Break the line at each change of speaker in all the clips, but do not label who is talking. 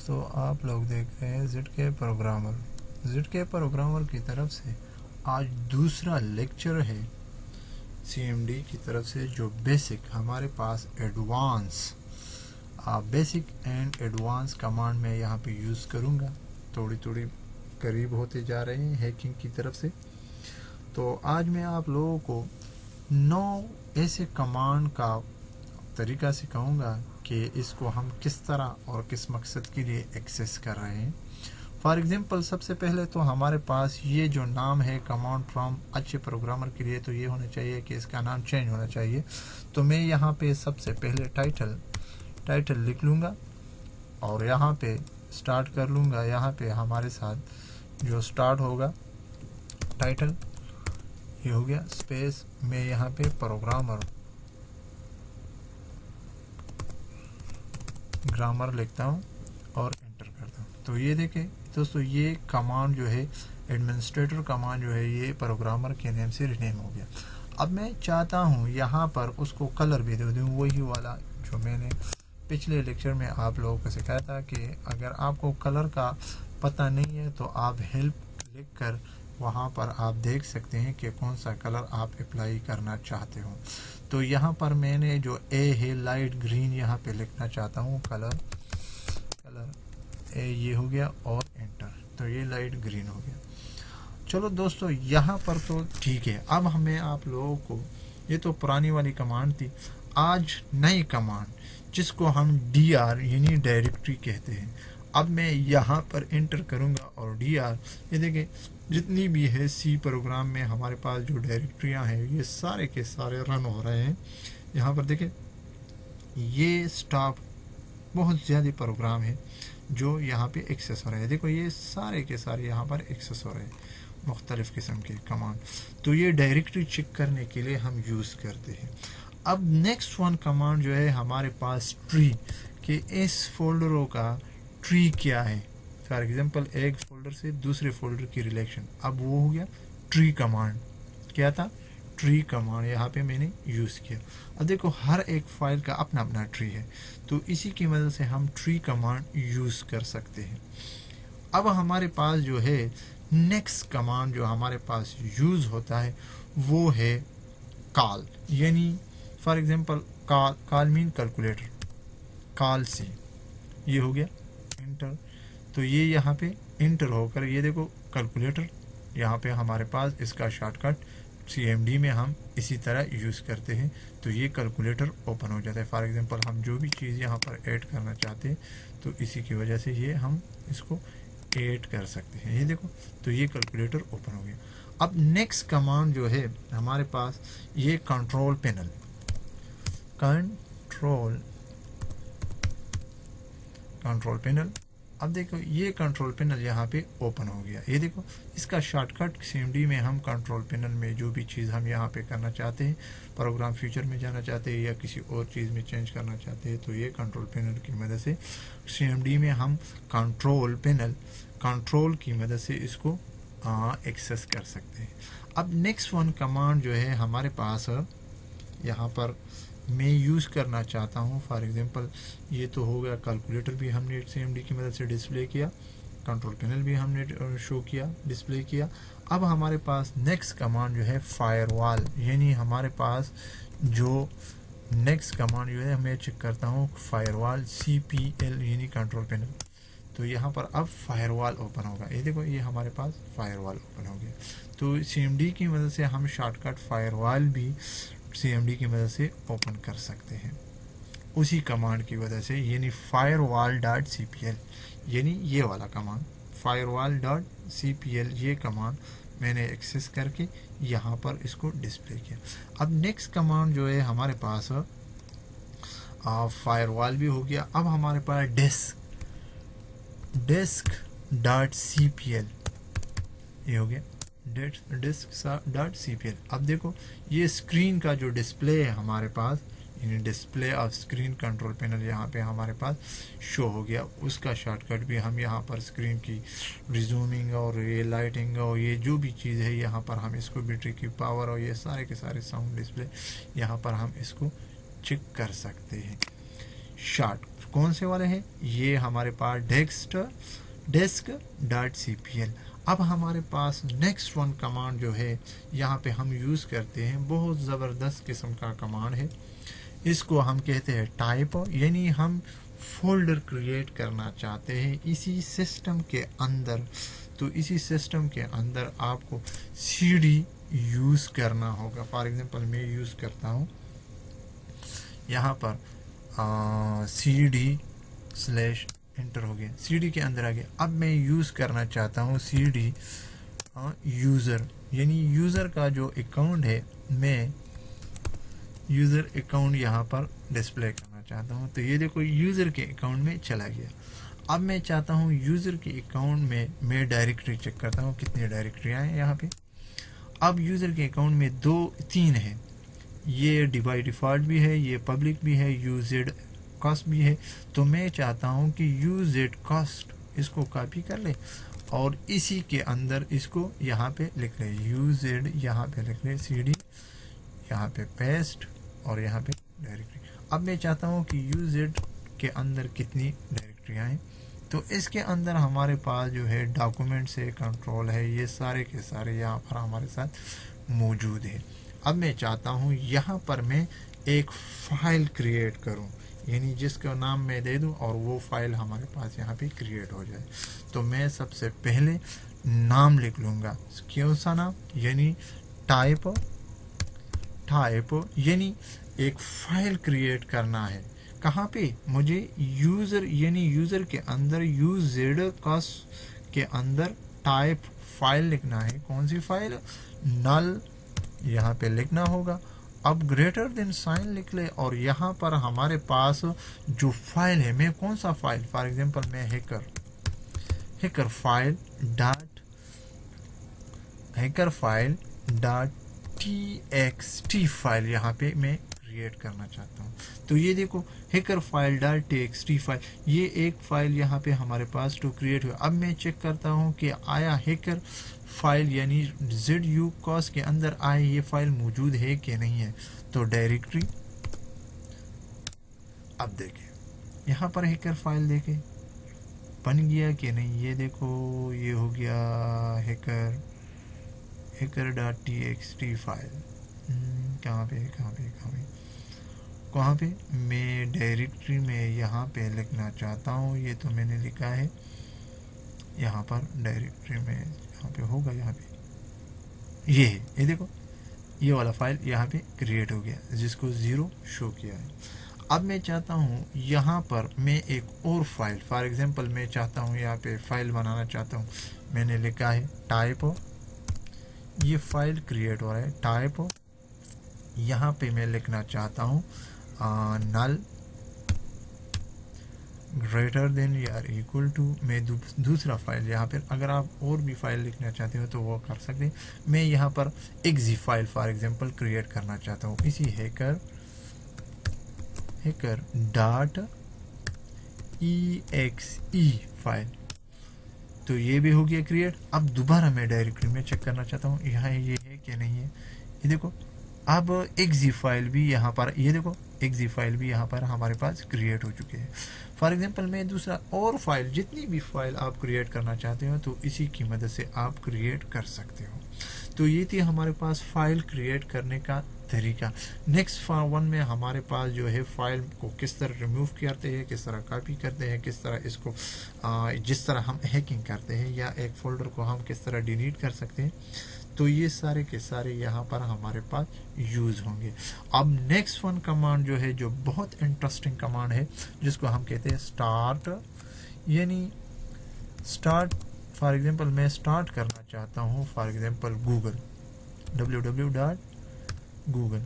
दोस्तों, आप लोग देख रहे हैं ZK प्रोग्रामर की तरफ से आज दूसरा लेक्चर है CMD की तरफ से, जो बेसिक हमारे पास बेसिक एंड एडवांस कमांड में यहाँ पे यूज़ करूँगा। थोड़ी करीब होते जा रहे हैं हैकिंग की तरफ से। तो आज मैं आप लोगों को 9 ऐसे कमांड का तरीका सिखाऊंगा कि इसको हम किस तरह और किस मकसद के लिए एक्सेस कर रहे हैं। फॉर एग्जांपल, सबसे पहले तो हमारे पास ये जो नाम है कमांड फ्रॉम अच्छे प्रोग्रामर के लिए, तो ये होना चाहिए कि इसका नाम चेंज होना चाहिए। तो मैं यहाँ पे सबसे पहले टाइटल लिख लूँगा और यहाँ पे स्टार्ट कर लूँगा। यहाँ पे हमारे साथ जो स्टार्ट होगा टाइटल, ये हो गया स्पेस, मैं यहाँ पे ग्रामर लिखता हूँ और एंटर करता हूँ। तो ये देखें दोस्तों, ये कमांड जो है एडमिनिस्ट्रेटर कमांड जो है ये प्रोग्रामर के नेम से रिनेम हो गया। अब मैं चाहता हूँ यहाँ पर उसको कलर भी दे दूँ, वही वाला जो मैंने पिछले लेक्चर में आप लोगों को सिखाया था कि अगर आपको कलर का पता नहीं है तो आप हेल्प लिख कर वहाँ पर आप देख सकते हैं कि कौन सा कलर आप अप्लाई करना चाहते हो। तो यहाँ पर मैंने जो ए है लाइट ग्रीन यहाँ पे लिखना चाहता हूँ, कलर ए ये हो गया और एंटर। तो ये लाइट ग्रीन हो गया। चलो दोस्तों, यहाँ पर तो ठीक है। अब हमें आप लोगों को, ये तो पुरानी वाली कमांड थी, आज नई कमांड जिसको हम DR यानी डायरेक्टरी कहते हैं। अब मैं यहाँ पर एंटर करूँगा और DR, ये देखिए जितनी भी है C प्रोग्राम में हमारे पास जो डायरेक्टरियाँ हैं ये सारे के सारे रन हो रहे हैं। यहाँ पर देखिए ये स्टाफ बहुत ज़्यादा प्रोग्राम है जो यहाँ पे एक्सेस हो रहे हैं। देखो ये सारे के सारे यहाँ पर एक्सेस हो रहे हैं, मुख्तलिफ़ किस्म के कमांड। तो ये डायरेक्टरी चेक करने के लिए हम यूज़ करते हैं। अब नेक्स्ट वन कमांड जो है हमारे पास ट्री, कि इस फोल्डरों का ट्री क्या है। फॉर एग्जांपल, एक फोल्डर से दूसरे फोल्डर की रिलेशन, अब वो हो गया ट्री कमांड। क्या था? ट्री कमांड यहाँ पे मैंने यूज़ किया। अब देखो हर एक फाइल का अपना अपना ट्री है, तो इसी की मदद से हम ट्री कमांड यूज़ कर सकते हैं। अब हमारे पास जो है नेक्स्ट कमांड जो हमारे पास यूज़ होता है वो है कॉल, यानी for example call mean calculator, call C, ये हो गया एंटर। तो ये यहाँ पे एंटर होकर ये देखो कैलकुलेटर, यहाँ पे हमारे पास इसका शॉर्टकट CMD में हम इसी तरह यूज़ करते हैं। तो ये कैलकुलेटर ओपन हो जाता है। फॉर एग्जांपल, हम जो भी चीज़ यहाँ पर ऐड करना चाहते हैं तो इसी की वजह से ये हम इसको ऐड कर सकते हैं। ये देखो, तो ये कैलकुलेटर ओपन हो गया। अब नेक्स्ट कमांड जो है हमारे पास ये कंट्रोल पैनल अब देखो ये कंट्रोल पैनल यहाँ पे ओपन हो गया। ये देखो इसका शॉर्टकट CMD में हम कंट्रोल पैनल में जो भी चीज़ हम यहाँ पे करना चाहते हैं, प्रोग्राम फ्यूचर में जाना चाहते हैं या किसी और चीज़ में चेंज करना चाहते हैं, तो ये कंट्रोल पैनल की मदद से CMD में हम कंट्रोल की मदद से इसको एक्सेस कर सकते हैं। अब नेक्स्ट वन कमांड जो है हमारे पास यहाँ पर मैं यूज़ करना चाहता हूँ। फॉर एग्जांपल, ये तो हो गया कैलकुलेटर भी हमने CMD की मदद से डिस्प्ले किया, कंट्रोल पैनल भी हमने शो किया, डिस्प्ले किया। अब हमारे पास नेक्स्ट कमांड जो है फायरवॉल, यानी हमारे पास जो नेक्स्ट कमांड जो है मैं चेक करता हूँ फायरवॉल CPL यानी कंट्रोल पैनल। तो यहाँ पर अब फायरवॉल ओपन होगा। ये देखो ये हमारे पास फायरवॉल ओपन हो गया। तो CMD की मदद से हम शॉर्टकट फायरवॉल भी CMD की मदद से ओपन कर सकते हैं उसी कमांड की वजह से, यानी firewall.cpl, यानी ये वाला कमांड firewall.cpl, ये कमांड मैंने एक्सेस करके यहाँ पर इसको डिस्प्ले किया। अब नेक्स्ट कमांड जो है हमारे पास फायरवॉल भी हो गया। अब हमारे पास desk.cpl, ये हो गया desk.cpl। अब देखो ये स्क्रीन का जो डिस्प्ले है हमारे पास, यानी display of screen control panel यहाँ पे हमारे पास शो हो गया। उसका शॉर्टकट भी हम यहाँ पर स्क्रीन की रिजूमिंग और ये लाइटिंग और ये जो भी चीज़ है यहाँ पर हम इसको बैटरी की पावर और ये सारे के सारे साउंड डिस्प्ले यहाँ पर हम इसको चेक कर सकते हैं। कौन से वाले हैं, ये हमारे पास desk.cpl। अब हमारे पास नेक्स्ट वन कमांड जो है यहाँ पे हम यूज़ करते हैं, बहुत ज़बरदस्त किस्म का कमांड है। इसको हम कहते हैं टाइप, यानी हम फोल्डर क्रिएट करना चाहते हैं इसी सिस्टम के अंदर। तो इसी सिस्टम के अंदर आपको cd यूज़ करना होगा। फॉर एग्जांपल मैं यूज़ करता हूँ यहाँ पर cd/एंटर हो गया, cd के अंदर आ गया। अब मैं यूज़ करना चाहता हूँ cd यूज़र, यानी यूज़र का जो अकाउंट है, मैं यूज़र अकाउंट यहाँ पर डिस्प्ले करना चाहता हूँ। तो ये देखो यूज़र के अकाउंट में चला गया। अब मैं चाहता हूँ यूज़र के अकाउंट में मैं डायरेक्टरी चेक करता हूँ कितनी डायरेक्टरियाँ हैं यहाँ पे। अब यूज़र के अकाउंट में 3 है, ये बाय डिफ़ॉल्ट भी है, ये पब्लिक भी है, यूजेड कॉस्ट भी है। तो मैं चाहता हूँ कि यूजेड कॉस्ट इसको कॉपी कर ले और इसी के अंदर इसको यहाँ पे लिख ले, यूजेड यहाँ पे लिख ले, cd यहाँ पे पेस्ट और यहाँ पे डायरेक्टरी। अब मैं चाहता हूँ कि यूजेड के अंदर कितनी डायरेक्टरियाँ हैं, तो इसके अंदर हमारे पास जो है डॉक्यूमेंट से कंट्रोल है, ये सारे के सारे यहाँ पर हमारे साथ मौजूद है। अब मैं चाहता हूँ यहाँ पर मैं एक फ़ाइल क्रिएट करूँ, यानी जिसका नाम मैं दे दूँ और वो फाइल हमारे पास यहाँ पे क्रिएट हो जाए। तो मैं सबसे पहले नाम लिख लूँगा, क्यों सा नाम, यानी टाइप, यानी एक फ़ाइल क्रिएट करना है। कहाँ पे, मुझे यूज़र, यानी यूज़र के अंदर यूजेड कॉस्ट के अंदर टाइप फाइल लिखना है। कौन सी फाइल, नल यहाँ पे लिखना होगा। अब ग्रेटर देन साइन लिख ले और यहाँ पर हमारे पास जो फाइल है, मैं कौन सा फाइल, फॉर एग्जांपल मैं hacker file dot txt file यहाँ पे मैं क्रिएट करना चाहता हूँ। तो ये देखो hacker file dot txt file, ये एक फाइल यहाँ पे हमारे पास तो क्रिएट हुआ। अब मैं चेक करता हूँ कि आया हैकर फाइल यानी ZU कॉस्ट के अंदर आए ये फाइल मौजूद है कि नहीं है। तो डायरेक्टरी, अब देखें यहाँ पर हैकर फाइल देखें बन गया कि नहीं, ये देखो ये हो गया हैकर डॉट txt फाइल। कहाँ पे मैं डायरेक्टरी में यहाँ पे लिखना चाहता हूँ, ये तो मैंने लिखा है यहाँ पर डायरेक्टरी में, यहाँ पे होगा, यहाँ पे ये है, ये देखो ये वाला फाइल यहाँ पे क्रिएट हो गया जिसको 0 शो किया है। अब मैं चाहता हूँ यहाँ पर मैं एक और फाइल, फॉर एग्जांपल मैं चाहता हूँ यहाँ पे फाइल बनाना चाहता हूँ, मैंने लिखा है टाइप, ये फाइल क्रिएट हो रहा है टाइप, यहाँ पे मैं लिखना चाहता हूँ नल ग्रेटर देन या इक्वल टू, मैं दूसरा फाइल यहाँ पर, अगर आप और भी फाइल लिखना चाहते हो तो वो कर सकते हैं। मैं यहाँ पर exe file for example create करना चाहता हूँ, इसी हैकर डॉट exe फाइल, तो ये भी हो गया क्रिएट। अब दोबारा मैं डायरेक्टरी में चेक करना चाहता हूँ यहाँ ये है कि नहीं है, ये देखो अब exe फाइल भी यहाँ पर, ये देखो exe फाइल भी यहाँ पर हमारे पास क्रिएट हो चुके हैं। फॉर एग्जांपल मैं दूसरा और फाइल, जितनी भी फाइल आप क्रिएट करना चाहते हो तो इसी की मदद से आप क्रिएट कर सकते हो। तो ये थी हमारे पास फाइल क्रिएट करने का तरीका। नेक्स्ट वन में हमारे पास जो है फाइल को किस तरह रिमूव करते हैं, किस तरह कॉपी करते हैं, किस तरह इसको जिस तरह हम हैकिंग करते हैं या एक फोल्डर को हम किस तरह डिलीट कर सकते हैं, तो ये सारे के सारे यहाँ पर हमारे पास यूज़ होंगे। अब नेक्स्ट वन कमांड जो है, जो बहुत इंटरेस्टिंग कमांड है, जिसको हम कहते हैं स्टार्ट, यानी स्टार्ट, फॉर एग्जांपल मैं स्टार्ट करना चाहता हूँ फॉर एग्जांपल गूगल, www.google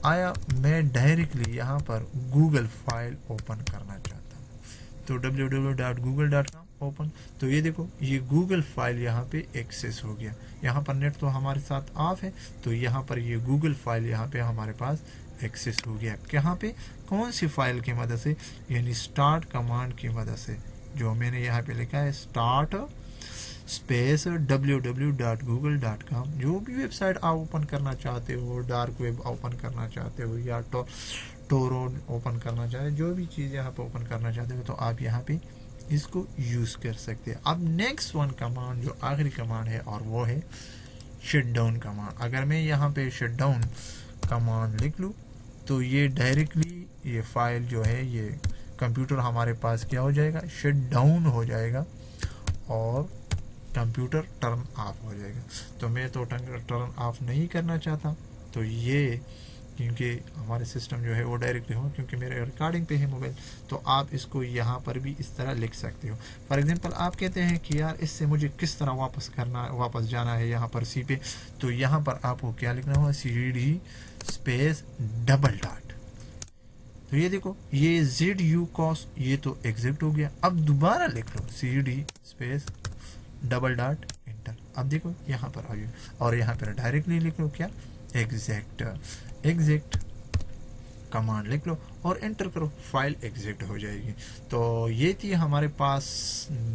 आया, मैं डायरेक्टली यहाँ पर गूगल फाइल ओपन करना चाहता हूँ, तो www.google.com ओपन, तो ये देखो ये गूगल फाइल यहाँ पे एक्सेस हो गया। यहाँ पर नेट तो हमारे साथ ऑफ है, तो यहाँ पर ये गूगल फाइल यहाँ पे हमारे पास एक्सेस हो गया। कहाँ पे, कौन सी फाइल की मदद से, यानी स्टार्ट कमांड की मदद से, जो मैंने यहाँ पे लिखा है स्टार्ट स्पेस www.google.com। जो भी वेबसाइट आप ओपन करना चाहते हो, डार्क वेब ओपन करना चाहते हो या टोरो ओपन करना चाहते हो, जो भी चीज़ यहाँ पे ओपन करना चाहते हो तो आप यहाँ पे इसको यूज़ कर सकते हैं। अब नेक्स्ट वन कमांड जो आखिरी कमांड है और वो है शटडाउन कमांड। अगर मैं यहाँ पे शटडाउन कमांड लिख लूँ तो ये डायरेक्टली ये फाइल जो है, ये कंप्यूटर हमारे पास क्या हो जाएगा, शट डाउन हो जाएगा और कंप्यूटर टर्न ऑफ हो जाएगा। तो मैं तो टर्न ऑफ नहीं करना चाहता, तो ये क्योंकि हमारे सिस्टम जो है वो डायरेक्टली हो, क्योंकि मेरे रिकॉर्डिंग पे है मोबाइल, तो आप इसको यहाँ पर भी इस तरह लिख सकते हो। फॉर एग्जांपल आप कहते हैं कि यार इससे मुझे किस तरह वापस जाना है यहाँ पर सी पे, तो यहाँ पर आपको क्या लिखना होगा, CD स्पेस डबल डॉट। तो ये देखो ये ZU कॉस ये तो एग्जिट हो गया। अब दोबारा लिख लो CD space double dot inter. अब देखो यहाँ पर आ गया और यहाँ पर डायरेक्टली लिख लो क्या, एग्जिट कमांड लिख लो और एंटर करो, फाइल एग्जिट हो जाएगी। तो ये थी हमारे पास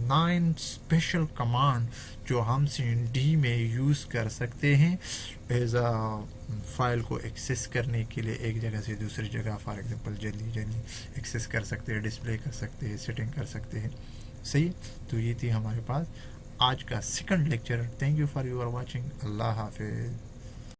9 स्पेशल कमांड जो हम CMD में यूज़ कर सकते हैं एज अ फाइल को एक्सेस करने के लिए, एक जगह से दूसरी जगह फॉर एग्जांपल जल्दी एक्सेस कर सकते हैं, डिस्प्ले कर सकते हैं, सेटिंग कर सकते हैं। सही, तो ये थी हमारे पास आज का second lecture. Thank you for your watching. अल्लाह हाफिज़।